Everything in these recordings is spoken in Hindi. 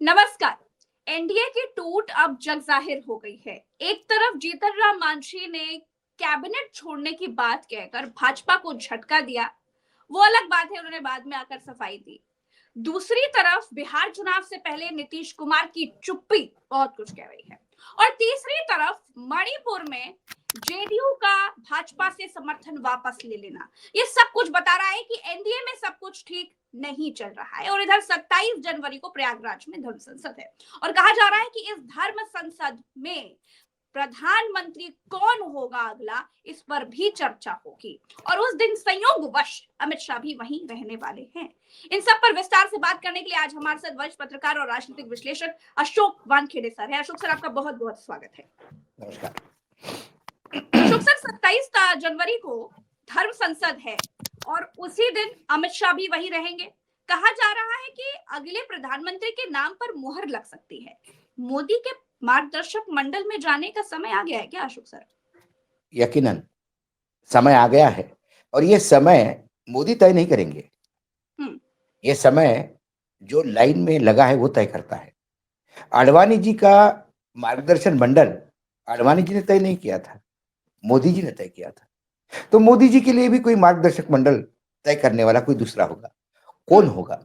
नमस्कार। एनडीए की टूट अब जग जाहिर हो गई है। एक तरफ जीतन राम मांझी ने कैबिनेट छोड़ने की बात कहकर भाजपा को झटका दिया, वो अलग बात है, उन्होंने बाद में आकर सफाई दी। दूसरी तरफ बिहार चुनाव से पहले नीतीश कुमार की चुप्पी बहुत कुछ कह रही है। और तीसरी तरफ मणिपुर में जेडीयू का भाजपा से समर्थन वापस ले लेना, ये सब कुछ बता रहा है कि एनडीए में सब कुछ ठीक नहीं चल रहा है। और इधर 27 जनवरी को प्रयागराज में धर्म संसद है और कहा जा रहा है कि इस धर्म संसद में प्रधानमंत्री कौन होगा अगला, इस पर भी चर्चा होगी। और उस दिन संयोगवश अमित शाह भी वहीं रहने वाले हैं। इन सब पर विस्तार से बात करने के लिए आज हमारे साथ वरिष्ठ पत्रकार और राजनीतिक विश्लेषक अशोक वानखेड़े सर है। अशोक सर, आपका बहुत बहुत स्वागत है। नमस्कार। अशोक सर, 27 जनवरी को धर्म संसद है और उसी दिन अमित शाह भी वहीं रहेंगे। कहा जा रहा है कि अगले प्रधानमंत्री के नाम पर मुहर लग सकती है। मोदी के मार्गदर्शक मंडल में जाने का समय आ गया है क्या अशोक सर? यकीनन समय आ गया है और ये समय मोदी तय नहीं करेंगे। ये समय जो लाइन में लगा है वो तय करता है। आडवाणी जी का मार्गदर्शन मंडल आडवाणी जी ने तय नहीं किया था, मोदी जी ने तय किया था। तो मोदी जी के लिए भी कोई मार्गदर्शक मंडल तय करने वाला कोई दूसरा होगा। कौन होगा?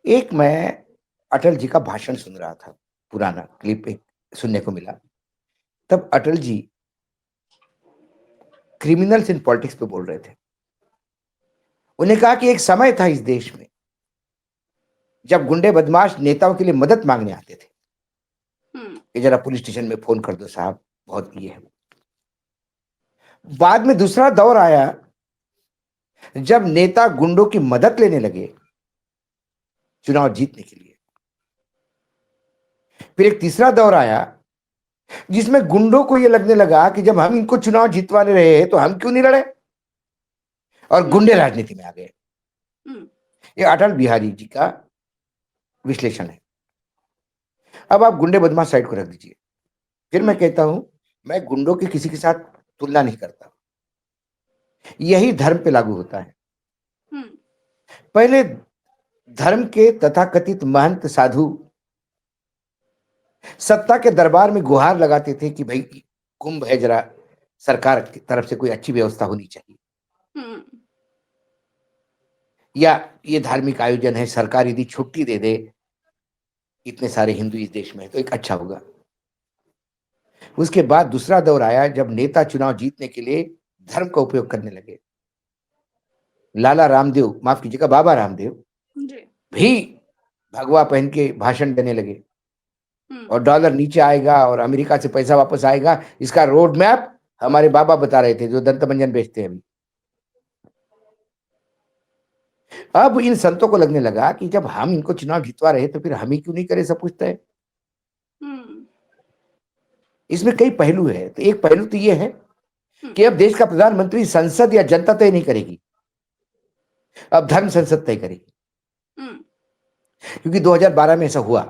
एक मैं अटल जी का भाषण सुन रहा था, पुराना क्लिप एक सुनने को मिला। तब Atal ji criminals in politics पे बोल रहे थे। उन्हें कहा कि एक समय था इस देश में जब गुंडे बदमाश नेताओं के लिए मदद मांगने आते थे कि जरा पुलिस स्टेशन में फोन कर दो साहब, बहुत ये है। बाद में दूसरा दौर आया जब नेता गुंडों की मदद लेने लगे चुनाव जीतने के लिए। फिर एक तीसरा दौर आया जिसमें गुंडों को यह लगने लगा कि जब हम इनको चुनाव जितवाने रहे तो हम क्यों नहीं लड़े, और गुंडे राजनीति में आ गए। ये अटल बिहारी जी का विश्लेषण है। अब आप गुंडे बदमाश साइड को रख दीजिए। फिर मैं कहता हूं, मैं गुंडों की किसी के साथ तुलना नहीं करता। यही धर्म पे लागू होता है। पहले धर्म के तथाकथित महंत साधु सत्ता के दरबार में गुहार लगाते थे कि भाई कुंभ है, जरा सरकार की तरफ से कोई अच्छी व्यवस्था होनी चाहिए, या ये धार्मिक आयोजन है, सरकार यदि छुट्टी दे दे, इतने सारे हिंदू इस देश में तो एक अच्छा होगा। उसके बाद दूसरा दौर आया जब नेता चुनाव जीतने के लिए धर्म का उपयोग करने लगे। लाला रामदेव, माफ कीजिएगा बाबा रामदेव भी भगवा पहन के भाषण देने लगे और डॉलर नीचे आएगा और अमेरिका से पैसा वापस आएगा, इसका रोड मैप हमारे बाबा बता रहे थे जो दंत मंजन बेचते हैं अभी। अब इन संतों को लगने लगा कि जब हम इनको चुनाव जितवा रहे तो फिर हम ही क्यों नहीं करें सब कुछ तय। इसमें कई पहलू है। तो एक पहलू तो ये है कि अब देश का प्रधानमंत्री संसद या जनता तय नहीं करेगी, अब धर्म संसद तय करेगी। क्योंकि 2012 में ऐसा हुआ,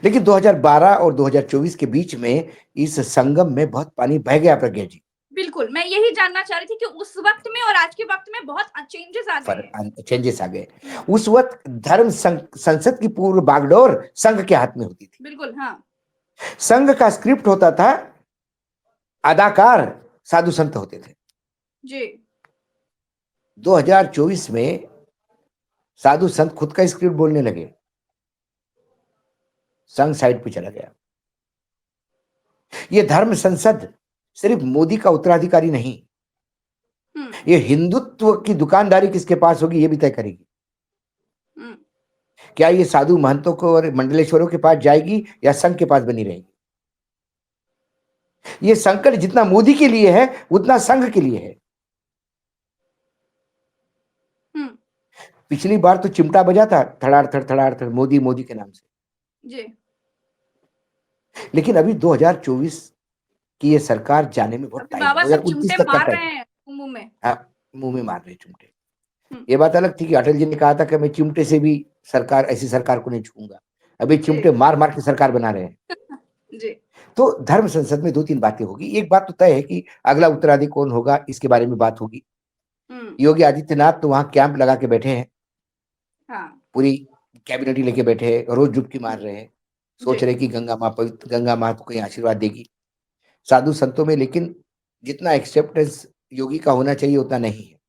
लेकिन 2012 और 2024 के बीच में इस संगम में बहुत पानी बह गया प्रज्ञा जी। बिल्कुल, मैं यही जानना चाह रही थी कि उस वक्त में और आज के वक्त में बहुत चेंजेस आ गए। चेंजेस आ गए। उस वक्त धर्म संसद की पूर्व बागडोर संघ के हाथ में होती थी। बिल्कुल, हाँ। संघ का स्क्रिप्ट होता था, अदाकार साधु संत होते थे जी। 2024 में साधु संत खुद का स्क्रिप्ट बोलने लगे, संघ साइड पे चला गया। ये धर्म संसद सिर्फ मोदी का उत्तराधिकारी नहीं, ये हिंदुत्व की दुकानदारी किसके पास होगी ये भी तय करेगी। क्या ये साधु महंतों को और मंडलेश्वरों के पास जाएगी या संघ के पास बनी रहेगी? ये संकट जितना मोदी के लिए है उतना संघ के लिए है। पिछली बार तो चिमटा बजा था, थड़ाड़ थड़ मोदी मोदी के नाम से जी। लेकिन अभी 2024 की ये सरकार जाने में बहुत टाइम है। 2029 तक मार रहे हैं मुंह में। हाँ, मुंह में मार रहे चिमटे। ये बात अलग थी कि अटल जी ने कहा था कि मैं चिमटे से भी सरकार, ऐसी सरकार को नहीं छूऊंगा। अभी चिमटे मार मार के सरकार बना रहे हैं। जी। तो धर्म संसद में दो तीन बातें होगी। एक बात तो तय है कि अगला उत्तराधिकारी कौन होगा, इसके बारे में बात होगी। योगी आदित्यनाथ तो वहां कैंप लगा के बैठे हैं। हाँ। पूरी कैबिनेट ही लेके बैठे हैं, रोज डुबकी मार रहे हैं, सोच जी। रहे हैं कि गंगा माँ पवित्र गंगा माँ को कहीं आशीर्वाद देगी साधु संतों में, लेकिन जितना एक्सेप्टेंस योगी का होना चाहिए उतना नहीं है।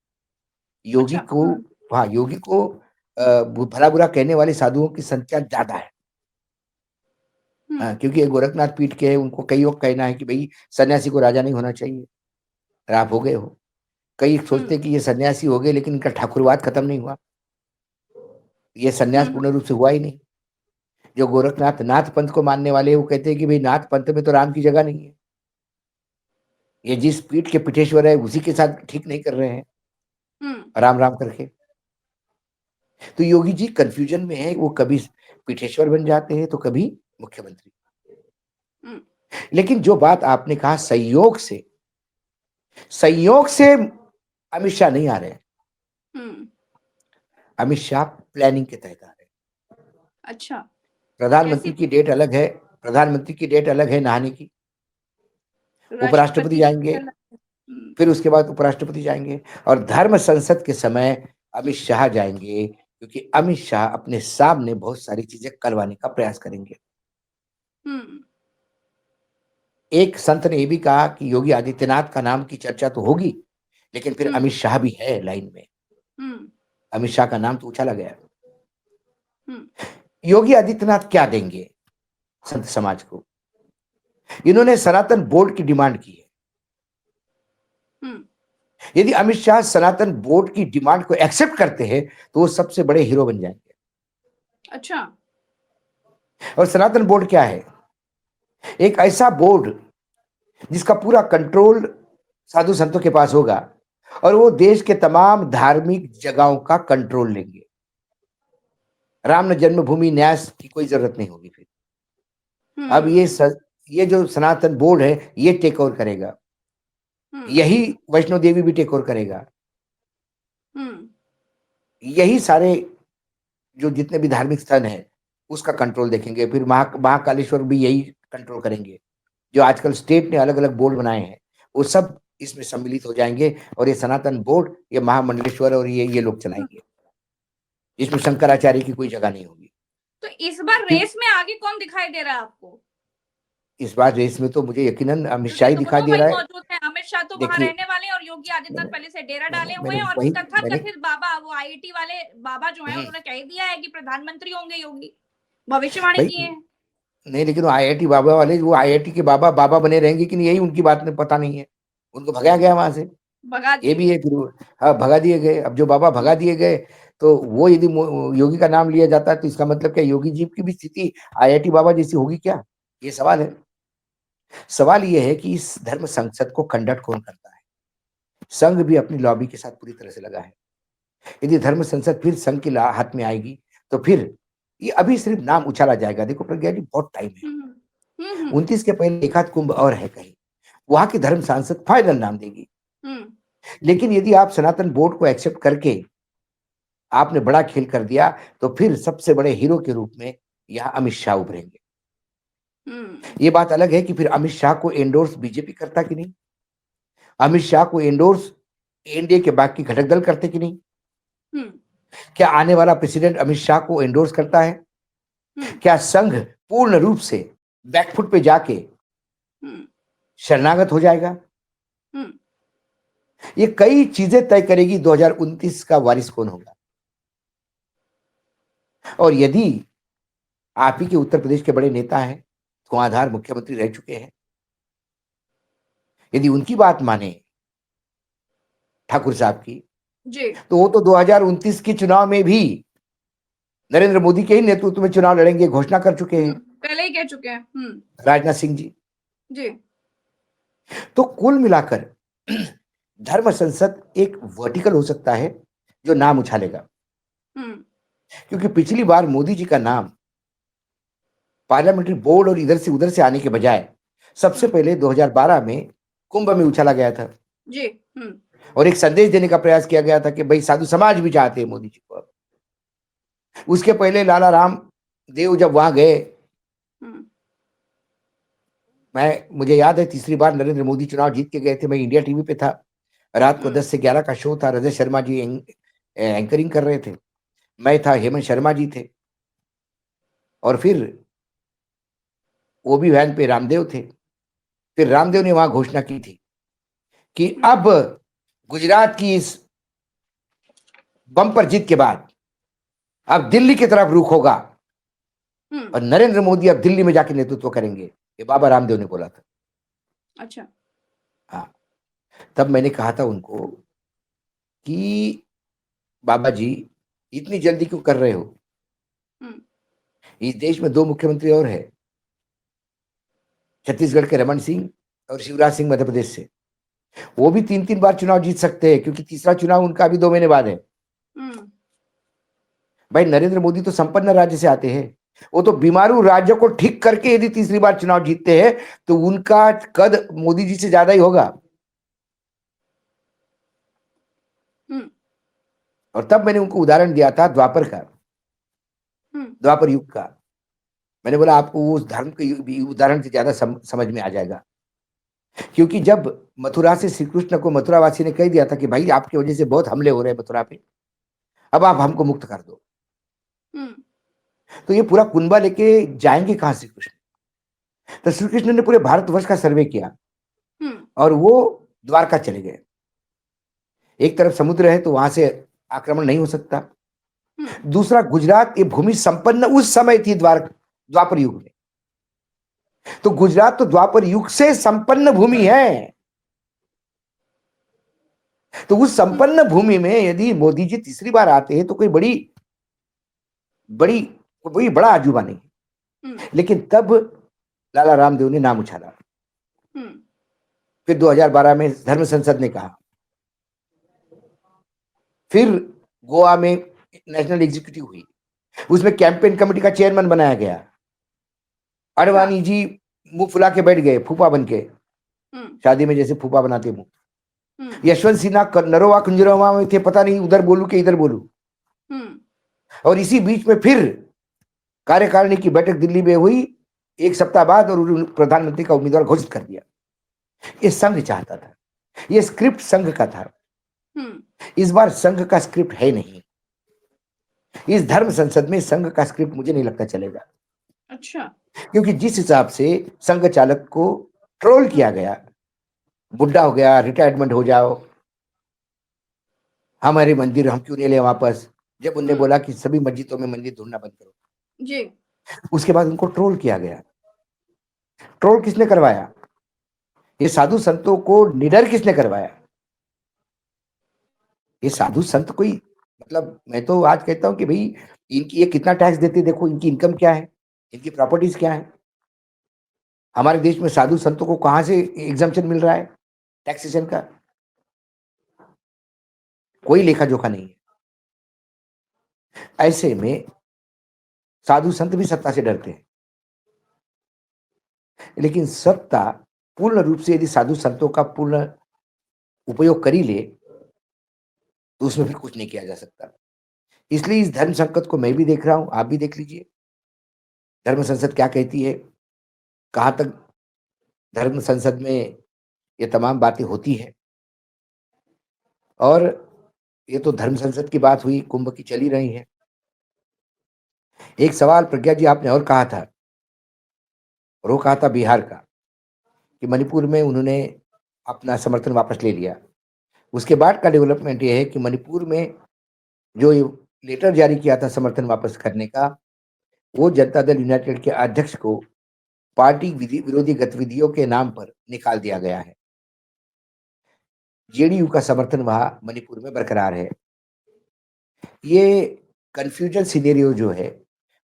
योगी अच्छा। को हाँ, योगी को भला बुरा कहने वाले साधुओं की संख्या ज्यादा है। हाँ, क्योंकि ये गोरखनाथ पीठ के हैं, उनको कई लोग कहना है कि भाई सन्यासी को राजा नहीं होना चाहिए, और आप हो गए हो। कई सोचते हैं कि ये सन्यासी हो गए लेकिन इनका ठाकुरवाद खत्म नहीं हुआ, ये सन्यास पूर्ण रूप से हुआ ही नहीं। जो गोरखनाथ नाथ पंथ को मानने वाले हैं, वो कहते हैं कि भाई नाथ पंथ में तो राम की जगह नहीं है, ये जिस पीठ के पीठेश्वर है उसी के साथ ठीक नहीं कर रहे हैं राम राम करके। तो योगी जी कंफ्यूजन में है, वो कभी पीठेश्वर बन जाते हैं तो कभी मुख्यमंत्री। लेकिन जो बात आपने कहा संयोग से अमित शाह नहीं आ रहे हैं, अमित शाह प्लानिंग के तहत आ रहे हैं। अच्छा। प्रधानमंत्री की डेट अलग है, प्रधानमंत्री की डेट अलग है नहाने की, उपराष्ट्रपति जाएंगे, फिर उसके बाद उपराष्ट्रपति जाएंगे, और धर्म संसद के समय अमित शाह जाएंगे, क्योंकि अमित शाह अपने सामने बहुत सारी चीजें करवाने का प्रयास करेंगे। एक संत ने ये भी कहा कि योगी आदित्यनाथ का नाम की चर्चा तो होगी, लेकिन फिर अमित शाह भी है लाइन में, अमित शाह का नाम तो उछाला गया। योगी आदित्यनाथ क्या देंगे संत समाज को? इन्होंने सनातन बोर्ड की डिमांड की है। यदि अमित शाह सनातन बोर्ड की डिमांड को एक्सेप्ट करते हैं तो वो सबसे बड़े हीरो बन जाएंगे। अच्छा। और सनातन बोर्ड क्या है? एक ऐसा बोर्ड जिसका पूरा कंट्रोल साधु संतों के पास होगा, और वो देश के तमाम धार्मिक जगहों का कंट्रोल लेंगे। राम जन्मभूमि न्यास की कोई जरूरत नहीं होगी फिर। अब ये जो सनातन बोर्ड है ये टेक ओवर करेगा, यही वैष्णो देवी भी टेक ओवर करेगा, यही सारे जो जितने भी धार्मिक स्थल हैं उसका कंट्रोल देखेंगे। फिर महाकालेश्वर भी यही कंट्रोल करेंगे। जो आजकल स्टेट ने अलग अलग बोर्ड बनाए हैं वो सब इसमें सम्मिलित हो जाएंगे, और ये सनातन बोर्ड, ये महामंडलेश्वर और ये लोग चलाएंगे। इसमें शंकराचार्य की कोई जगह नहीं होगी। तो इस बार रेस में आगे कौन दिखाई दे रहा है आपको? इस बार रेस में तो मुझे यकीनन अमित शाह ही दिखाई दे रहा है। मौजूद है, अमित शाह तो वहां रहने वाले हैं, और योगी आदित्यनाथ पहले से डेरा डाले हुए हैं, और तथाकथित बाबा, वो आईआईटी वाले बाबा जो है उन्होंने कह दिया है कि प्रधानमंत्री होंगे योगी, भविष्यवाणी की है। नहीं, लेकिन आईआईटी बाबा वाले, वो आईआईटी के बाबा बने रहेंगे कि नहीं, यही उनकी बात में पता नहीं है। उनको भगाया गया वहां से, ये भी है। हाँ, भगा दिए गए। अब जो बाबा भगा दिए गए तो वो यदि योगी का नाम लिया जाता है तो इसका मतलब क्या योगी जी की भी स्थिति आईआईटी बाबा जैसी होगी क्या? ये सवाल है। सवाल ये है कि इस धर्म संसद को कंडक्ट कौन करता है? संघ भी अपनी लॉबी के साथ पूरी तरह से लगा है। यदि धर्म संसद फिर संघ के हाथ में आएगी तो फिर ये अभी सिर्फ नाम उछाला जाएगा। देखो प्रज्ञा जी, बहुत टाइम है। 29 के पहले एक आध कुंभ और है कहीं, वहां की धर्म सांसद फाइनल नाम देगी। लेकिन यदि आप सनातन बोर्ड को एक्सेप्ट करके आपने बड़ा खेल कर दिया तो फिर सबसे बड़े हीरो के रूप में यहां अमित शाह उभरेंगे। ये बात अलग है कि फिर अमित शाह को एंडोर्स बीजेपी करता कि नहीं, अमित शाह को एंडोर्स एनडीए के बाकी घटक दल करते कि नहीं, क्या आने वाला प्रेसिडेंट अमित शाह को एंडोर्स करता है, क्या संघ पूर्ण रूप से बैकफुट पे जाके शरणागत हो जाएगा? ये कई चीजें तय करेगी 2029 का वारिस कौन होगा। और यदि आप ही के उत्तर प्रदेश के बड़े नेता हैं, धुआंधार मुख्यमंत्री रह चुके हैं, यदि उनकी बात माने ठाकुर साहब की जी, तो वो तो 2029 के चुनाव में भी नरेंद्र मोदी के ही नेतृत्व में चुनाव लड़ेंगे, घोषणा कर चुके हैं, पहले ही कह चुके हैं राजनाथ सिंह जी। तो कुल मिलाकर धर्म संसद एक वर्टिकल हो सकता है जो नाम उछालेगा, क्योंकि पिछली बार मोदी जी का नाम पार्लियामेंट्री बोर्ड और इधर से उधर से आने के बजाय सबसे पहले 2012 में कुंभ में उछाला गया था जी। और एक संदेश देने का प्रयास किया गया था कि भाई साधु समाज भी चाहते हैं मोदी जी को। उसके पहले लाला राम देव जब वहां गए, मुझे याद है तीसरी बार नरेंद्र मोदी चुनाव जीत के गए थे, मैं इंडिया टीवी पे था, रात को 10 से 11 का शो था, रजत शर्मा जी एंकरिंग कर रहे थे, मैं था, हेमंत शर्मा जी थे, और फिर वो भी वैन पे रामदेव थे। फिर रामदेव ने वहां घोषणा की थी कि अब गुजरात की इस बम्पर जीत के बाद अब दिल्ली की तरफ रुख होगा और नरेंद्र मोदी अब दिल्ली में जाके नेतृत्व करेंगे, ये बाबा रामदेव ने बोला था। अच्छा। हाँ, तब मैंने कहा था उनको कि बाबा जी इतनी जल्दी क्यों कर रहे हो? इस देश में 2 मुख्यमंत्री और है, छत्तीसगढ़ के रमन सिंह और शिवराज सिंह मध्य प्रदेश से। वो भी 3-3 बार चुनाव जीत सकते हैं, क्योंकि तीसरा चुनाव उनका अभी 2 महीने बाद है। भाई नरेंद्र मोदी तो संपन्न राज्य से आते हैं, वो तो बीमारू राज्य को ठीक करके यदि तीसरी बार चुनाव जीतते हैं तो उनका कद मोदी जी से ज्यादा ही होगा। और तब मैंने उनको उदाहरण दिया था द्वापर का, द्वापर युग का। मैंने बोला आपको वो उस धर्म के उदाहरण से ज्यादा समझ में आ जाएगा, क्योंकि जब मथुरा से श्री कृष्ण को मथुरावासी ने कह दिया था कि भाई आपकी वजह से बहुत हमले हो रहे हैं मथुरा पे, अब आप हमको मुक्त कर दो, तो ये पूरा कुनबा लेके जाएंगे कहां श्री कृष्ण? तो श्री कृष्ण ने पूरे भारतवर्ष का सर्वे किया और वो द्वारका चले गए। एक तरफ समुद्र है तो वहां से आक्रमण नहीं हो सकता, दूसरा गुजरात ये भूमि संपन्न उस समय थी द्वापर युग में, तो गुजरात तो द्वापर युग से संपन्न भूमि है। तो उस संपन्न भूमि में यदि मोदी जी तीसरी बार आते हैं तो कोई बड़ा अजूबा नहीं। लेकिन तब लाला रामदेव ने नाम उछाला। फिर 2012 में धर्म संसद ने कहा, फिर गोवा में नेशनल एग्जीक्यूटिव हुई, उसमें कैंपेन कमेटी का चेयरमैन बनाया गया। अडवाणी जी मुंह फुला के बैठ गए, फूफा बन के, शादी में जैसे फूफा बनाते मुंह। यशवंत सिन्हा नरोवा कुंजरोवा में थे, पता नहीं उधर बोलू कि इधर बोलू। और इसी बीच में फिर कार्यकारिणी की बैठक दिल्ली में हुई 1 सप्ताह बाद, और प्रधानमंत्री का उम्मीदवार घोषित कर दिया। ये संघ चाहता था, ये स्क्रिप्ट संघ का था। इस बार संघ का स्क्रिप्ट है नहीं। इस धर्म संसद में संघ का स्क्रिप्ट मुझे नहीं लगता चलेगा। अच्छा। क्योंकि जिस हिसाब से संघ चालक को ट्रोल किया गया, बुढ़ा हो गया, रिटायरमेंट हो जाओ, हमारे मंदिर हम क्यों नहीं ले वापस, जब उनने बोला कि सभी मस्जिदों में मंदिर ढूंढना बंद करो जी, उसके बाद उनको ट्रोल किया गया। ट्रोल किसने करवाया? ये साधु संतों को निडर किसने करवाया? ये साधु संत कोई, मतलब मैं तो आज कहता हूं कि भाई इनकी ये कितना टैक्स देते, देखो इनकी इनकम क्या है, इनकी प्रॉपर्टीज क्या है। हमारे देश में साधु संतों को कहां से एग्जम्पशन मिल रहा है टैक्सेशन का? कोई लेखा जोखा नहीं है। ऐसे में साधु संत भी सत्ता से डरते हैं, लेकिन सत्ता पूर्ण रूप से यदि साधु संतों का पूर्ण उपयोग कर ही ले तो उसमें फिर कुछ नहीं किया जा सकता। इसलिए इस धर्म संकट को मैं भी देख रहा हूं, आप भी देख लीजिए धर्म संसद क्या कहती है, कहां तक धर्म संसद में ये तमाम बातें होती है। और ये तो धर्म संसद की बात हुई, कुंभ की चली रही है। एक सवाल प्रज्ञा जी आपने और कहा था, और वो कहा था बिहार का, कि मणिपुर में उन्होंने अपना समर्थन वापस ले लिया। उसके बाद का डेवलपमेंट ये है कि मणिपुर में जो लेटर जारी किया था समर्थन वापस करने का, वो जनता दल यूनाइटेड के अध्यक्ष को पार्टी विरोधी गतिविधियों के नाम पर निकाल दिया गया है। जेडीयू का समर्थन वहां मणिपुर में बरकरार है। ये कंफ्यूजन सिनेरियो जो है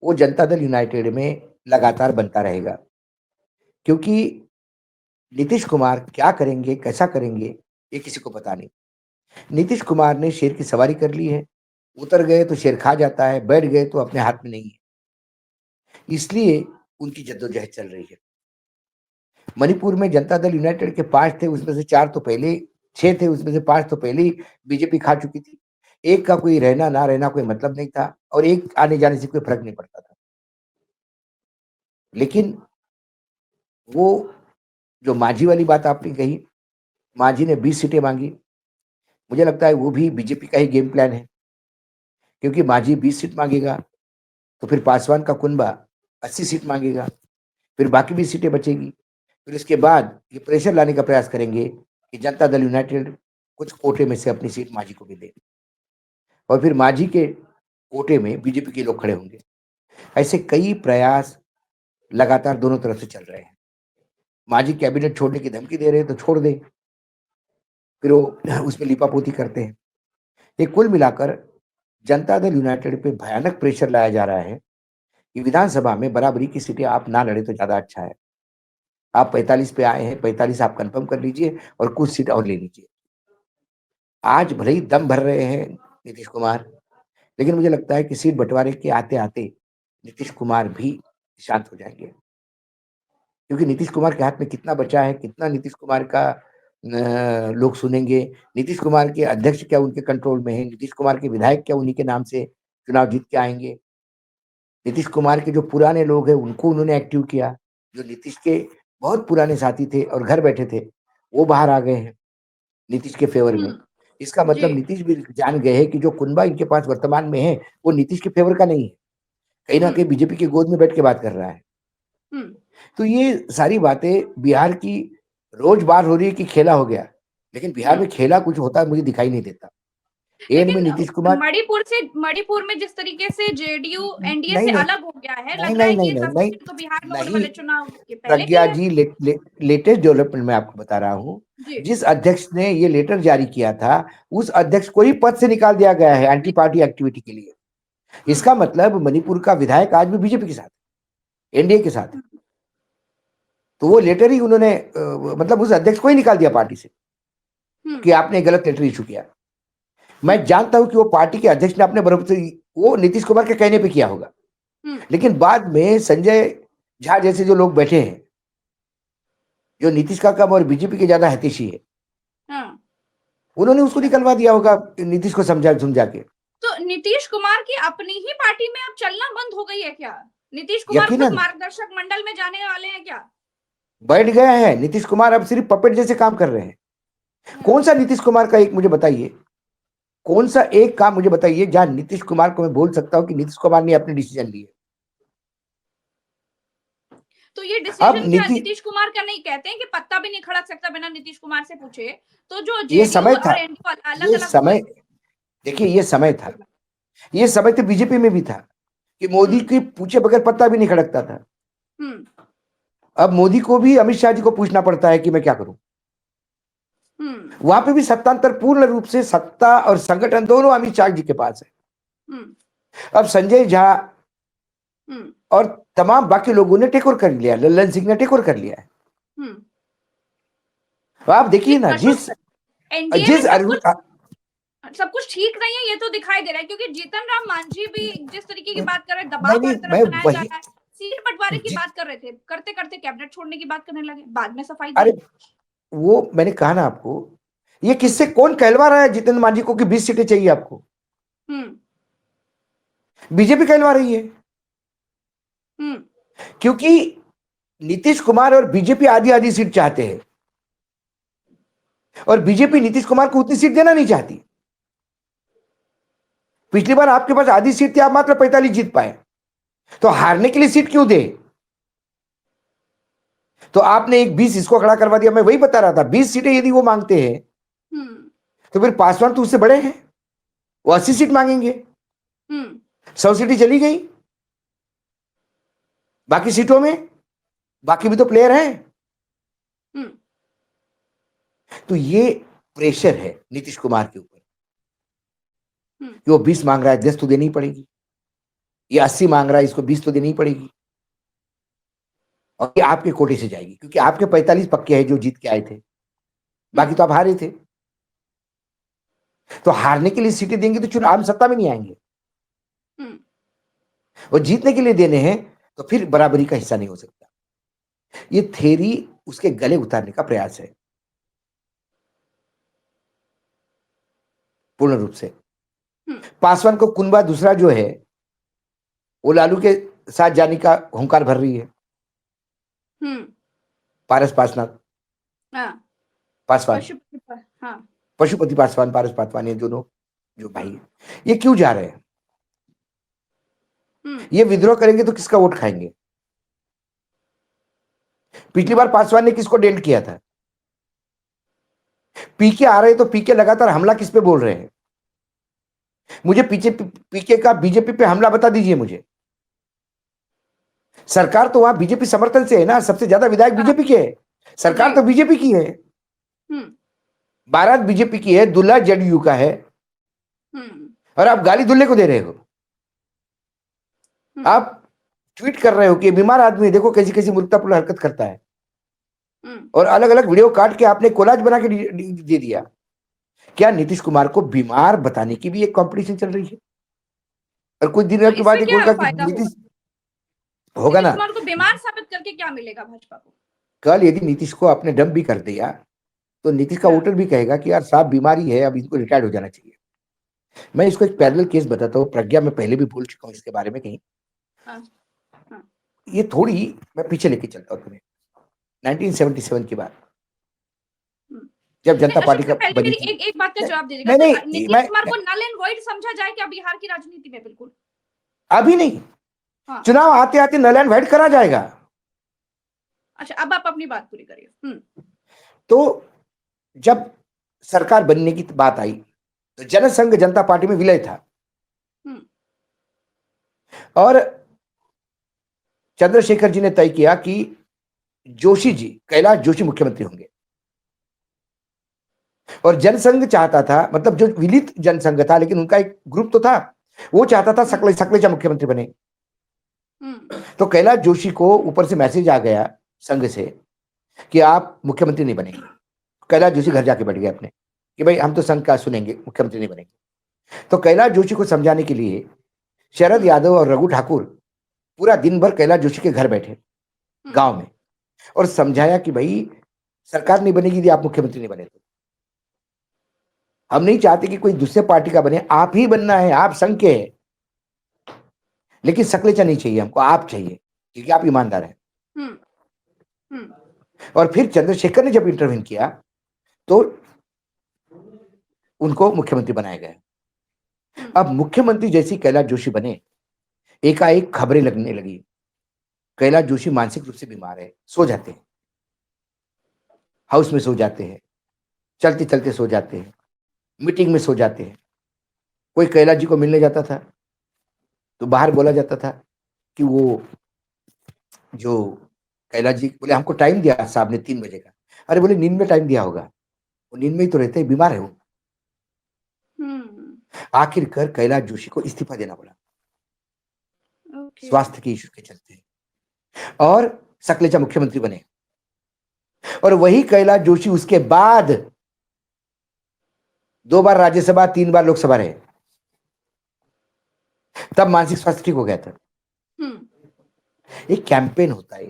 वो जनता दल यूनाइटेड में लगातार बनता रहेगा, क्योंकि नीतीश कुमार क्या करेंगे, कैसा करेंगे, ये किसी को पता नहीं। नीतीश कुमार ने शेर की सवारी कर ली है, उतर गए तो शेर खा जाता है, बैठ गए तो अपने हाथ में नहीं है, इसलिए उनकी जद्दोजहद चल रही है। मणिपुर में जनता दल यूनाइटेड के 5 थे, उसमें से 4 तो पहले, 6 थे उसमें से 5 तो पहले ही बीजेपी खा चुकी थी। एक का कोई रहना ना रहना कोई मतलब नहीं था, और एक आने जाने से कोई फर्क नहीं पड़ता था। लेकिन वो जो माझी वाली बात आपने कही, माझी ने 20 सीटें मांगी, मुझे लगता है वो भी बीजेपी का ही गेम प्लान है, क्योंकि माझी 20 सीट मांगेगा तो फिर पासवान का कुनबा 80 सीट मांगेगा, फिर बाकी भी सीटें बचेगी। फिर इसके बाद ये प्रेशर लाने का प्रयास करेंगे कि जनता दल यूनाइटेड कुछ कोटे में से अपनी सीट मांझी को भी दे, और फिर मांझी के कोटे में बीजेपी के लोग खड़े होंगे। ऐसे कई प्रयास लगातार दोनों तरफ से चल रहे हैं। मांझी कैबिनेट छोड़ने की धमकी दे रहे हैं तो छोड़ दे, फिर वो उसमें लिपापोती करते हैं। ये कुल मिलाकर जनता दल यूनाइटेड पे भयानक प्रेशर लाया जा रहा है कि विधानसभा में बराबरी की सीटें आप ना लड़े तो ज्यादा अच्छा है। आप 45 पे आए हैं, 45 आप कंफर्म कर लीजिए और कुछ सीट और ले लीजिए। आज भले ही दम भर रहे हैं नीतीश कुमार, लेकिन मुझे लगता है कि सीट बंटवारे के आते आते नीतीश कुमार भी शांत हो जाएंगे, क्योंकि नीतीश कुमार के हाथ में कितना बचा है, कितना नीतीश कुमार का लोग सुनेंगे, नीतीश कुमार के अध्यक्ष क्या उनके कंट्रोल में है, नीतीश कुमार के विधायक क्या उन्हीं के नाम से चुनाव जीत के आएंगे, नीतीश कुमार के जो पुराने लोग हैं उनको उन्होंने एक्टिव किया, जो नीतीश के बहुत पुराने साथी थे और घर बैठे थे वो बाहर आ गए हैं नीतीश के फेवर में। इसका मतलब जी नीतीश भी जान गए हैं कि जो कुनबा इनके पास वर्तमान में है वो नीतीश के फेवर का नहीं है, कहीं ना कहीं बीजेपी की गोद में बैठ के बात कर रहा है। तो ये सारी बातें बिहार की रोज बार हो रही है कि खेला हो गया, लेकिन बिहार में खेला कुछ होता है मुझे दिखाई नहीं देता। एंड में नीतीश कुमार मणिपुर में जिस तरीके से जेडीयू एनडीए नहीं से नहीं अलग हो गया है, नहीं लग रहा नहीं है कि नहीं ये नहीं 10 नहीं सीट तो बिहार में होने नहीं वाले चुनाव के पहले की प्रज्ञा है। जी, लेटेस्ट डेवलपमेंट मैं आपको बता रहा हूँ। जी जिस अध्यक्ष ने ये लेटर जारी किया था उस अध्यक्ष को ही पद से निकाल दिया गया है एंटी पार्टी एक्टिविटी के लिए। इसका मतलब मणिपुर का विधायक आज भी बीजेपी के साथ है, एनडीए के साथ है। तो वो लेटर ही उन्होंने मतलब उस अध्यक्ष को ही निकाल दिया पार्टी से कि आपने गलत लेटर इशू किया। मैं जानता हूं कि वो पार्टी के अध्यक्ष ने अपने बराबर वो नीतीश कुमार के कहने पे किया होगा, लेकिन बाद में संजय झा जैसे जो लोग बैठे हैं जो नीतीश का कम और बीजेपी के ज्यादा हितैषी है, उन्होंने उसको निकलवा दिया होगा नीतीश को समझा समझा के। तो नीतीश कुमार की अपनी ही पार्टी में अब चलना बंद हो गई है क्या? नीतीश कुमार खुद यकीनन मार्गदर्शक मंडल में जाने वाले हैं क्या? बैठ गया है नीतीश कुमार, अब सिर्फ पपेट जैसे काम कर रहे हैं। कौन सा नीतीश कुमार का एक मुझे बताइए, कौन सा एक काम मुझे बताइए जहां नीतीश कुमार को मैं बोल सकता हूं कि नीतीश कुमार ने अपने डिसीजन लिए। तो ये अब डिसीजन क्या नीतीश कुमार का नहीं? कहते हैं कि पत्ता भी नहीं खड़क सकता बिना नीतीश कुमार से पूछे। तो जो ये जेडीयू समय था, और एनडीए अलग ये अलग समय, देखिए ये समय तो बीजेपी में भी था कि मोदी की पूछे बगैर पत्ता भी नहीं खड़कता था। अब मोदी को भी अमित शाह जी को पूछना पड़ता है कि मैं क्या करूं। वहां पे भी सत्तांतर पूर्ण रूप से सत्ता और संगठन दोनों अमित शाह जी के पास है। अब संजय झा और तमाम बाकी लोगों ने टेक ओवर कर लिया, लल्लन सिंह ने टेक ओवर कर लिया है। आप देखिए ना जिस एनडीए में जिस सब कुछ ठीक नहीं है, ये तो दिखाई दे रहा है, क्योंकि जीतन राम मांझी भी जिस तरीके की बात कर रहे हैं, दबाव हर तरफ मैं बनाया जा रहा है, सीट बंटवारे की बात कर रहे थे, करते करते कैबिनेट छोड़ने की बात करने लगे, बाद में सफाई दी। अरे वो मैंने कहा ना आपको, ये किससे कौन कहलवा रहा है जितेंद्र मांझी को कि 20 सीटें चाहिए आपको? बीजेपी कहलवा रही है, क्योंकि नीतीश कुमार और बीजेपी आधी आधी सीट चाहते हैं और बीजेपी नीतीश कुमार को उतनी सीट देना नहीं चाहती। पिछली बार आपके पास आधी सीट थी, आप मात्र 45 जीत पाए, तो हारने के लिए सीट क्यों दे? तो आपने एक 20 इसको खड़ा करवा दिया। मैं वही बता रहा था, 20 सीटें यदि वो मांगते हैं तो फिर पासवान तो उससे बड़े हैं, वो 80 सीट मांगेंगे, 100 सीटें चली गई। बाकी सीटों में बाकी भी तो प्लेयर हैं। तो ये प्रेशर है नीतीश कुमार के ऊपर कि वो 20 मांग रहा है, 10 तो देनी पड़ेगी, ये 80 मांग रहा है, इसको 20 तो देनी पड़ेगी, और ये आपके कोटे से जाएगी, क्योंकि आपके 45 पक्के हैं जो जीत के आए थे, बाकी तो आप हारे थे। तो हारने के लिए सीटें देंगे तो चुनाव सत्ता में नहीं आएंगे, और जीतने के लिए देने हैं तो फिर बराबरी का हिस्सा नहीं हो सकता। ये थ्योरी उसके गले उतारने का प्रयास है पूर्ण रूप से। पासवान को कुनबा दूसरा जो है वो लालू के साथ जाने का हुंकार भर रही है। पारस पासवान, पशुपति पासवान, पारस पासवान, ये दोनों जो भाई है, ये क्यों जा रहे हैं? ये विद्रोह करेंगे तो किसका वोट खाएंगे? पिछली बार पासवान ने किसको डेल्ट किया था? पीके आ रहे तो पीके लगातार हमला किस पे बोल रहे हैं? मुझे पीछे पीके का बीजेपी पे हमला बता दीजिए मुझे। सरकार तो वहां बीजेपी समर्थन से है ना, सबसे ज्यादा विधायक बीजेपी के है, सरकार तो बीजेपी की है, बारात बीजेपी की है, दूल्हा जेडीयू का है, और आप गाली दूल्हे को दे रहे हो। आप ट्वीट कर रहे हो कि बीमार आदमी देखो कैसी कैसी मूर्खतापूर्ण हरकत करता है, और अलग अलग वीडियो काट के आपने कोलाज बना के दे दिया। क्या नीतीश कुमार को बीमार बताने की भी एक कंपटीशन चल रही है? और कुछ दिनों के बाद एक होगा कि नीतीश होगा ना, कुमार को बीमार साबित करके क्या मिलेगा भाजपा को? कल यदि नीतीश को आपने डंप भी कर दिया तो नीतीश का वोटर भी कहेगा कि यार साहब बीमारी है, अब इनको रिटायर्ड हो जाना चाहिए। मैं इसको एक पैरेलल केस बताता हूँ, प्रज्ञा में पहले भी बोल चुका हूँ इसके बारे में कहीं। ये थोड़ी मैं पीछे लेके चलता हूँ तुम्हें, 1977 की बात, जब जनता पार्टी का बनी थी। एक बात का जवाब दीजिएगा, नीतीश कुमार को नल एंड वॉइड समझा जाए क्या बिहार की राजनीति में? बिल्कुल अभी नहीं, चुनाव आते आते नल एंड वॉइड करा जाएगा। अच्छा, अब आप अपनी बात पूरी करिए। तो जब सरकार बनने की बात आई तो जनसंघ जनता पार्टी में विलय था, और चंद्रशेखर जी ने तय किया कि जोशी जी, कैलाश जोशी मुख्यमंत्री होंगे, और जनसंघ चाहता था, मतलब जो विलित जनसंघ था लेकिन उनका एक ग्रुप तो था, वो चाहता था सकलेचा मुख्यमंत्री बने। तो कैलाश जोशी को ऊपर से मैसेज आ गया संघ से कि आप मुख्यमंत्री नहीं बनेंगे। कैलाश जोशी घर जाके बैठ गए अपने कि भाई हम तो संघ का सुनेंगे, मुख्यमंत्री नहीं बनेंगे। तो कैलाश जोशी को समझाने के लिए शरद यादव और रघु ठाकुर पूरा दिन भर कैलाश जोशी के घर बैठे गांव में, और समझाया कि भाई सरकार नहीं बनेगी यदि आप मुख्यमंत्री नहीं बने तो, हम नहीं चाहते कि कोई दूसरे पार्टी का बने, आप ही बनना है, आप संघ के हैं, लेकिन सकलेचा नहीं चाहिए हमको, आप चाहिए क्योंकि आप ईमानदार हैं। और फिर चंद्रशेखर ने जब इंटरव्यू किया तो उनको मुख्यमंत्री बनाया गया। अब मुख्यमंत्री जैसी कैलाश जोशी बने, एकाएक खबरें लगने लगी कैलाश जोशी मानसिक रूप से बीमार है, सो जाते हैं, हाउस में सो जाते हैं, चलते चलते सो जाते हैं, मीटिंग में सो जाते हैं। कोई कैलाश जी को मिलने जाता था तो बाहर बोला जाता था कि वो जो कैलाश जी बोले हमको टाइम दिया साहब ने 3 बजे का। अरे बोले नींद में टाइम दिया होगा, वो नींद में ही तो रहते हैं, बीमार है वो। आखिरकार कैलाश जोशी को इस्तीफा देना पड़ा स्वास्थ्य के इश्यू के चलते, और सकलेचा मुख्यमंत्री बने। और वही कैलाश जोशी उसके बाद 2 बार राज्यसभा, 3 बार लोकसभा रहे, तब मानसिक स्वास्थ्य ठीक हो गया था। एक कैंपेन होता है।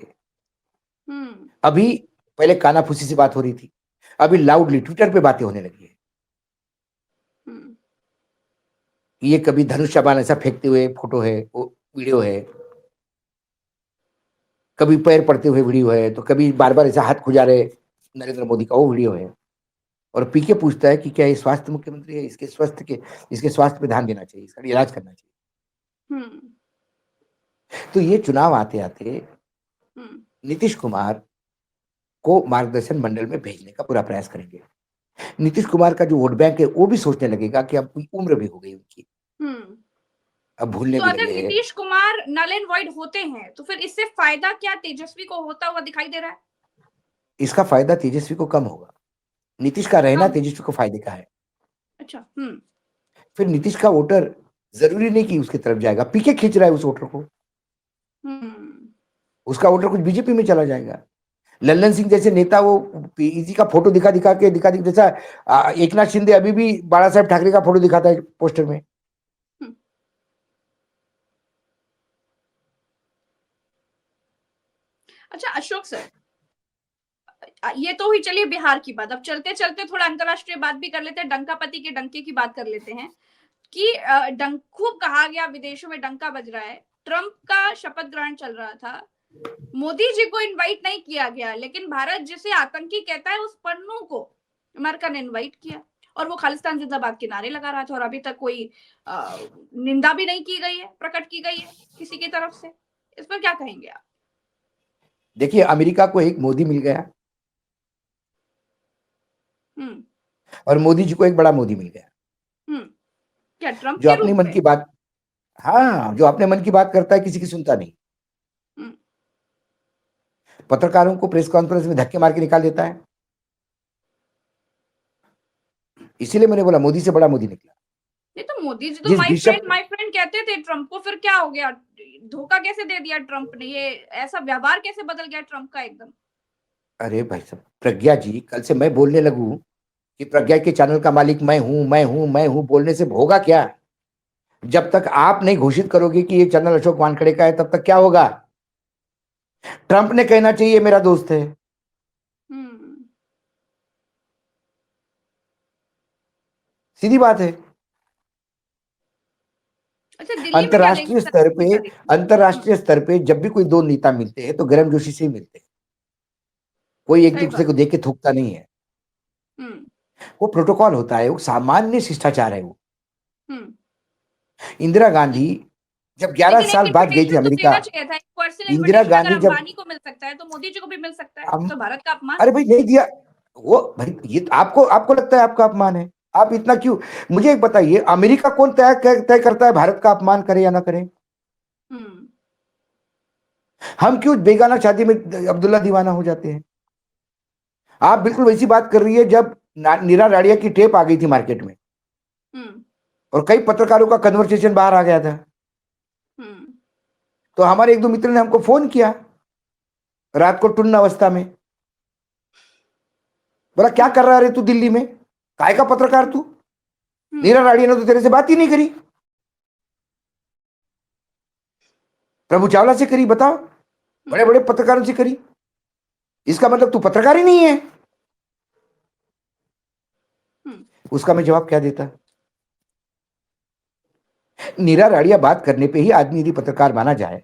अभी पहले कानाफूसी से बात हो रही थी, अभी लाउडली ट्विटर पे बातें होने लगी है। ये कभी धनुष शाबान ऐसा फेंकते हुए फोटो है, वो वीडियो है, कभी पैर पड़ते हुए वीडियो है, तो कभी बार बार ऐसा हाथ खुजा रहे नरेंद्र मोदी का, वो वीडियो है। और पीके पूछता है कि क्या ये स्वास्थ्य मुख्यमंत्री है, इसके स्वास्थ्य पे ध्यान देना चाहिए, इसका इलाज करना चाहिए। तो ये चुनाव आते आते नीतीश कुमार को मार्गदर्शन मंडल में भेजने का पूरा प्रयास करेंगे। नीतीश कुमार का जो वोट बैंक है वो भी सोचने लगेगा कि अब उम्र भी हो गई उनकी, अब भूलने तो भी अगर लगे हैं। Nitish Kumar null and void होते हैं तो फिर इससे फायदा क्या तेजस्वी को होता हुआ दिखाई दे रहा है? इसका फायदा तेजस्वी को कम होगा, नीतीश का रहना तेजस्वी को फायदे का है। अच्छा। फिर नीतीश का वोटर जरूरी नहीं कि उसकी तरफ जाएगा, पीके खींच रहा है उस वोटर को, उसका वोटर कुछ बीजेपी में चला जाएगा। लल्लन सिंह जैसे नेता वो पीजी का फोटो दिखा दिखा जैसा एकनाथ शिंदे अभी भी बाला साहेब ठाकरे का फोटो दिखाता है पोस्टर में। अच्छा अशोक सर, ये तो हुई चलिए बिहार की बात, अब चलते चलते थोड़ा अंतरराष्ट्रीय बात भी कर लेते हैं, डंकापति के डंके की बात कर लेते हैं कि खूब कहा गया विदेशों में डंका बज रहा है, ट्रंप का शपथ ग्रहण चल रहा था, मोदी जी को इनवाइट नहीं किया गया, लेकिन भारत जिसे आतंकी कहता है उस पन्नू को अमेरिका ने इनवाइट किया, और वो खालिस्तान जिंदाबाद के नारे लगा रहा था, और अभी तक कोई निंदा भी नहीं की गई है, प्रकट की गई है किसी की तरफ से। इस पर क्या कहेंगे आप? देखिए, अमेरिका को एक मोदी मिल गया और मोदी जी को एक बड़ा मोदी मिल गया, क्या ट्रम्प जो के अपने रूप मन में? की बात, हाँ, जो अपने मन की बात करता है, किसी की सुनता नहीं। पत्रकारों को प्रेस कॉन्फ्रेंस में धक्के मार के निकाल देता है। इसीलिए मैंने बोला मोदी से बड़ा मोदी निकला। नहीं तो मोदी जी तो जिस बिशप, माय फ्रेंड कहते थे ट्रम्प को, फिर क्या हो गया? धोखा कैसे दे दिया ट्रम्प ने? ये ऐसा व्यवहार कैसे बदल गया ट्रम्प का एकदम? अरे भाई साहब, प्रज्ञा जी, कल से मैं बोलने लगूं कि प्रज्ञा के चैनल का मालिक मैं हूं, मैं हूं, मैं हूं, बोलने से होगा क्या? जब तक आप नहीं घोषित करोगे कि ये चैनल अशोक वानखड़े का है, तब तक क्या होगा? ट्रंप ने कहना चाहिए मेरा दोस्त है। सीधी बात है। अच्छा, दिल्ली में क्या अंतरराष्ट्रीय देखा स्तर पे, तारीख में? अंतरराष्ट्रीय स्तर पे जब भी कोई दो नेता मिलते हैं तो गर्मजोशी से ही मिलते हैं। कोई एक सही दूसरे बात। को देख के थूकता नहीं है। वो प्रोटोकॉल होता है, वो सामान्य शिष्टाचार है। वो इंदिरा गांधी जब 11 लेकिन एक साल बाद गई थी इनविटेशन तो अमेरिका, देना चाहिए था। एक पर्सनल इंदिरा इनविटेशन अगर गांधी जब, अंबानी को मिल सकता है तो मोदी जी को भी मिल सकता है। हम, तो भारत का अपमान। अरे भाई नहीं दिया। वो भाई, ये तो आपको आपको लगता है आपका अपमान है? आप इतना क्यों? मुझे एक बताइए, अमेरिका कौन तय करता है भारत का अपमान करे या ना करे? हम क्यों बेगाना शादी में अब्दुल्ला दीवाना हो जाते हैं? आप बिल्कुल वैसी बात कर रही है जब नीरा राडिया की टेप आ गई थी मार्केट में और कई पत्रकारों का कन्वर्सेशन बाहर आ गया था। तो हमारे एक दो मित्र ने हमको फोन किया रात को टुन्न अवस्था में, बोला क्या कर रहा है तू दिल्ली में, काय का पत्रकार तू? नीरा राडिया ने तो तेरे से बात ही नहीं करी, प्रभु चावला से करी, बताओ, बड़े बड़े पत्रकारों से करी, इसका मतलब तू पत्रकार ही नहीं है। उसका मैं जवाब क्या देता? नीरा राडिया बात करने पे ही आदमी यदि पत्रकार माना जाए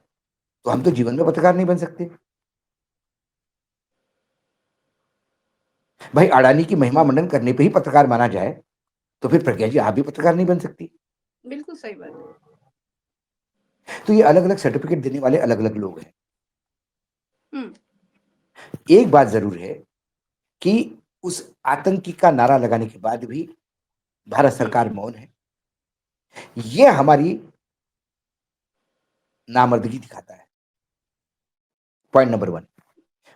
तो हम तो जीवन में पत्रकार नहीं बन सकते। भाई, अडानी की महिमा मंडन करने पे ही पत्रकार माना जाए तो फिर प्रज्ञा जी आप भी पत्रकार नहीं बन सकती। बिल्कुल सही बात है। तो ये अलग अलग सर्टिफिकेट देने वाले अलग अलग लोग हैं। एक बात जरूर है कि उस आतंकी का नारा लगाने के बाद भी भारत सरकार मौन है। ये हमारी नामर्दगी दिखाता है। Point number 1।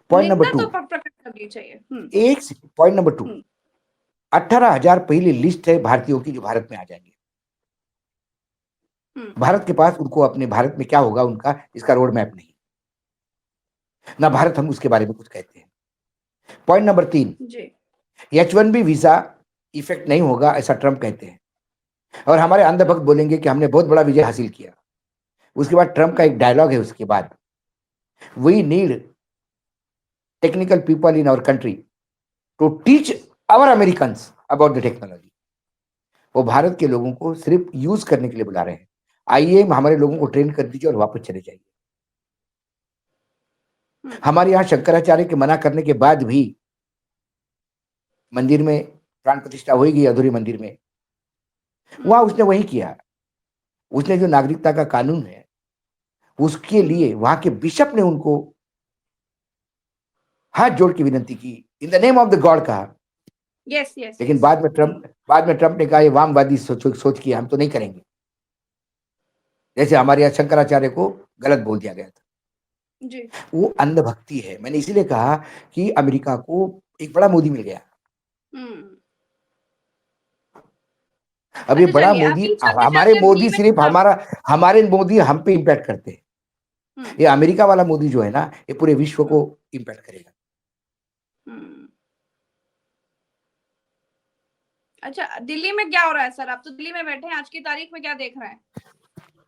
पॉइंट नंबर निंदा 2, तो प्रकट करनी चाहिए। एक पॉइंट नंबर 2, 18,000 पहली लिस्ट है भारतीयों की जो भारत में आ जाएंगे। भारत के पास उनको अपने भारत में क्या होगा उनका इसका रोड मैप नहीं, ना भारत हम उसके बारे में कुछ कहते हैं। Point number 3, H1B visa effect नहीं होगा ऐसा ट्रंप कहते हैं और हमारे अंधभक्त बोलेंगे कि हमने बहुत बड़ा विजय हासिल किया। उसके बाद ट्रंप का एक डायलॉग है उसके बाद, we need technical people in our country to teach our Americans about the technology. वो भारत के लोगों को सिर्फ यूज करने के लिए बुला रहे हैं, आइए हमारे लोगों को ट्रेन कर दीजिए और वापस चले जाइए। हमारे यहाँ शंकराचार्य के मना करने के बाद भी मंदिर में प्राण प्रतिष्ठा होगी अधूरी मंदिर में, वहां उसने वही किया। उसने जो नागरिकता का कानून है उसके लिए वहां के बिशप ने उनको हाथ जोड़ के विनती की, in the name of the god कहा। Yes yes. लेकिन बाद में ट्रंप ने कहा ये वामवादी सोच की हम तो नहीं करेंगे। जैसे हमारे यहाँ शंकराचार्य को गलत बोल दिया गया था। जी। वो अंधभक्ति है। मैंने इसीलिए कहा कि अमेरिका को एक बड़ा मोदी मिल गया। अब ये अच्छा बड़ा चलिए, मोदी, अभी चलते हमारे चलते मोदी दिल्ली सिर्फ में हमारे मोदी हम पे इम्पैक्ट करते हैं। ये अमेरिका वाला मोदी जो है ना, ये पूरे विश्व को इम्पैक्ट करेगा। अच्छा, दिल्ली में क्या हो रहा है सर? आप तो दिल्ली में बैठे हैं, आज की तारीख में क्या देख रहे हैं?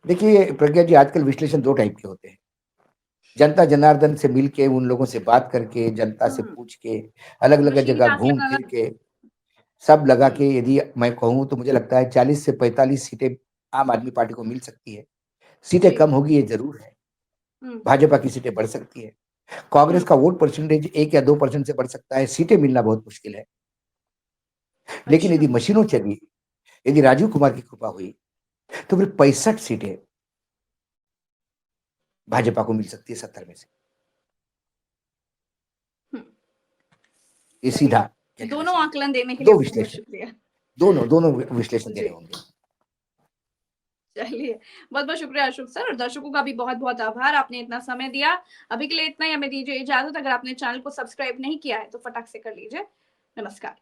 देखिए प्रज्ञा जी, आजकल विश्लेषण दो टाइप के होते हैं। जनता जनार्दन से मिल के, उन लोगों से बात करके, जनता से पूछ के, अलग अलग मशीन जगह आंखें घूम लगा। फिर के, सब लगा के यदि मैं कहूँ तो मुझे लगता है 40 से 45 सीटें आम आदमी पार्टी को मिल सकती है। सीटें कम होगी ये जरूर है, भाजपा की सीटें बढ़ सकती है, कांग्रेस का वोट परसेंटेज 1 या 2% से बढ़ सकता है, सीटें मिलना बहुत मुश्किल है। लेकिन यदि मशीनों चली, यदि राजीव कुमार की कृपा हुई तो फिर 65 सीटें भाजपा को मिल सकती है 70 में से। ये सीधा दोनों आकलन देने के लिए दो बहुत विश्लेषण, शुक्रिया। दोनों विश्लेषण दे रहे होंगे। चलिए, बहुत बहुत शुक्रिया अशोक सर, और दर्शकों का भी बहुत बहुत आभार, आपने इतना समय दिया। अभी के लिए इतना ही, हमें दीजिए इजाजत। अगर आपने चैनल को सब्सक्राइब नहीं किया है तो फटाक से कर लीजिए। नमस्कार।